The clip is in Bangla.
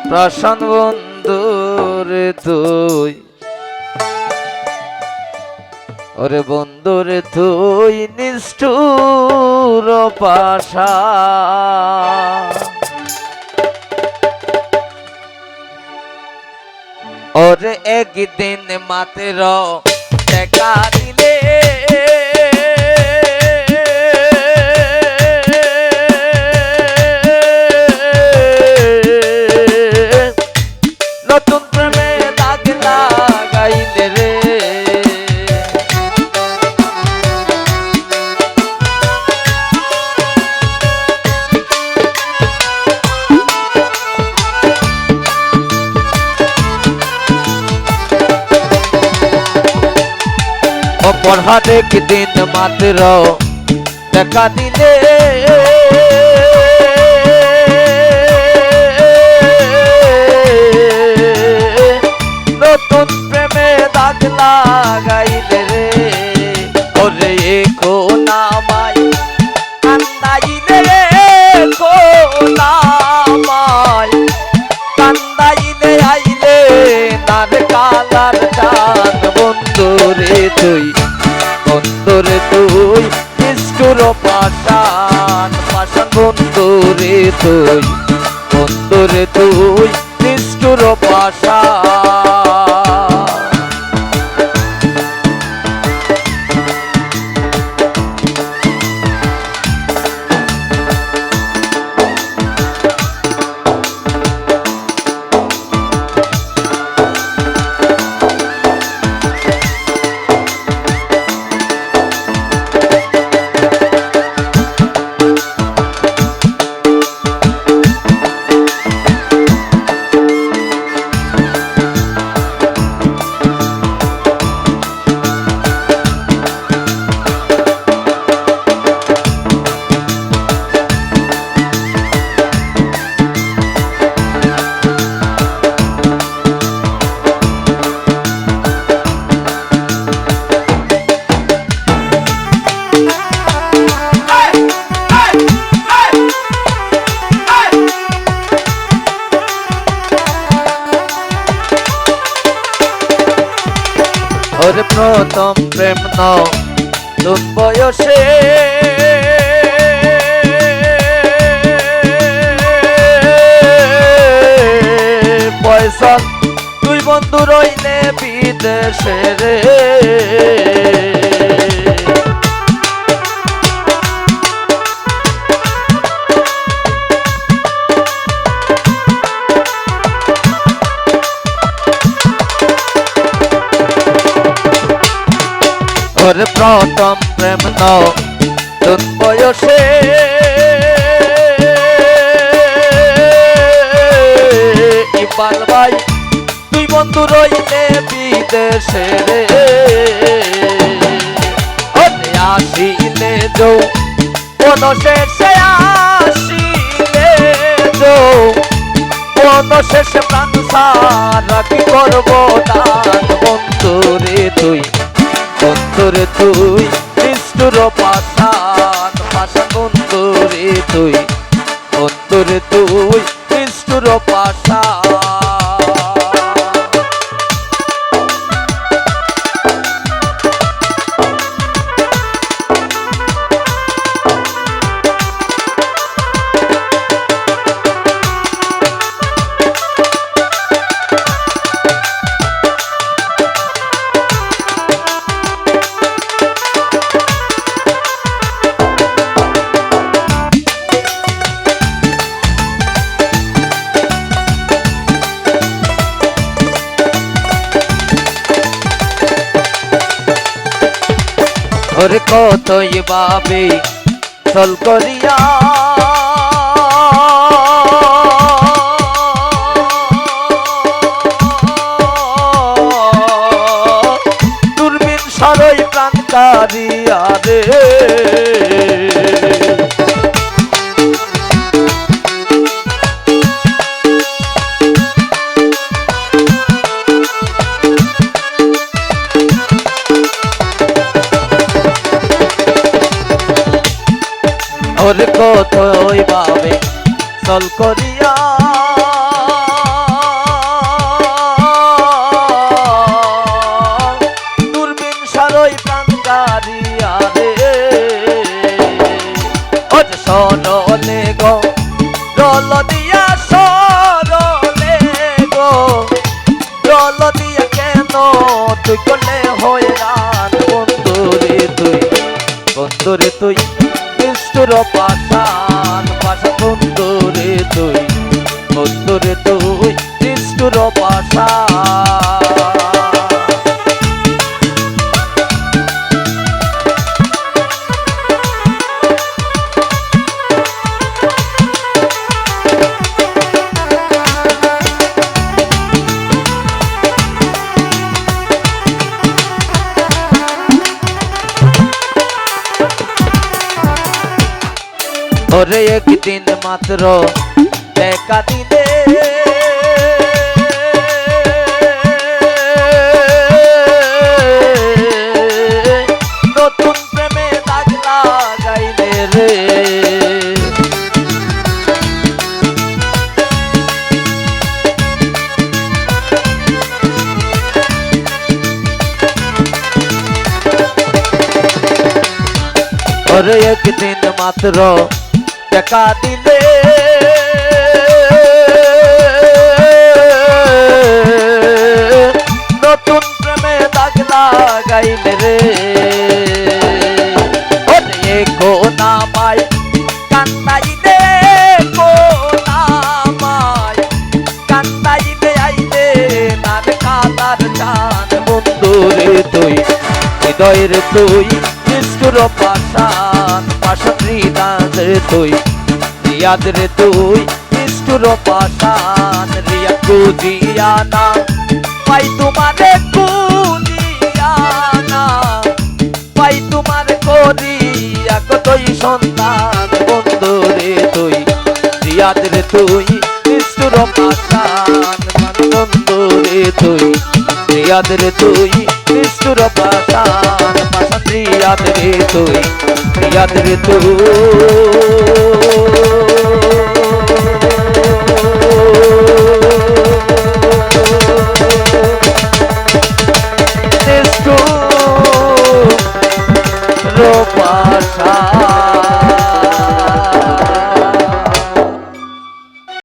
প্রাসান বন্ধুরে তুই, ওরে বন্ধুরে তুই নিষ্ঠুর পাশা, ওরে একদিন মাত্র দেখা দিলে নতুন প্রেমে দাগ লাগাইলে রে। অপরাধ একদিন মাত্র দেখা দিলে নতুন প্রেমে দাগ লাগাইলে রে। ওরে কোনামাই কান্দাইলে রে, কোনামাই কান্দাইলে আইলে তার কালার চাঁদ বন্ধুরে তুই, বন্ধুরে তুই নিষ্ঠুর পাষাণ, পাষাণ বন্ধুরে তুই, বন্ধুরে তুই নিষ্ঠুর পাষাণ। ওরে প্রথম প্রেম নতুন বয়সে পয়সা তুই বন্ধু রইলে বিদেশে রে। ওরে প্রথম প্রেম নতুন বয়সে ইকবাল ভাই তুই বন্ধু রইলে বিদেশে রে। ওরে আসিলে যৌ কোন শেষে, আসিলে যৌ কোন শেষে প্রাণ সারা কি করবো দান বন্ধুরে তুই, বন্ধুরে তুই নিষ্ঠুর পাষাণ, পাষাণ বন্ধুরে তুই, বন্ধুরে তুই নিষ্ঠুর পাষাণ। ওরে কতই ভাবে চল করিয়া দূরবীন সরই প্রাণ কারিয়া রে। ওরে কতই ভাবে চল করিয়া ওরে একদিন মাত্র দেখা দিলে নতুন প্রেমে দাগ লাগাইলে রে। ওরে একদিন মাত্র দেখা দিলে নতুন প্রেমে দাগ লাগাইলে রে। ওরে কোনামায় কান্দাইলে কোনামায় কান্দাইলে আইলে নার কালার চান বন্ধু রে তুই হৃদয়ের তুই নিষ্ঠুর পাষাণ পাষাণ হৃদয় রে তুই রিয়াদ রে তুই নিষ্ঠুর পাষাণ রিয়াদ কুজিয়ানা পাই তোমারে কুজিয়ানা পাই তোমার করিয়া কতই সন্তান বন্ধু রে তুই রিয়াদ রে তুই নিষ্ঠুর পাষাণ বন্ধু রে তুই রিয়াদ রে তুই নিষ্ঠুর পাষাণ পাষাণ রিয়াদ রে তুই রিয়াদ রে তুই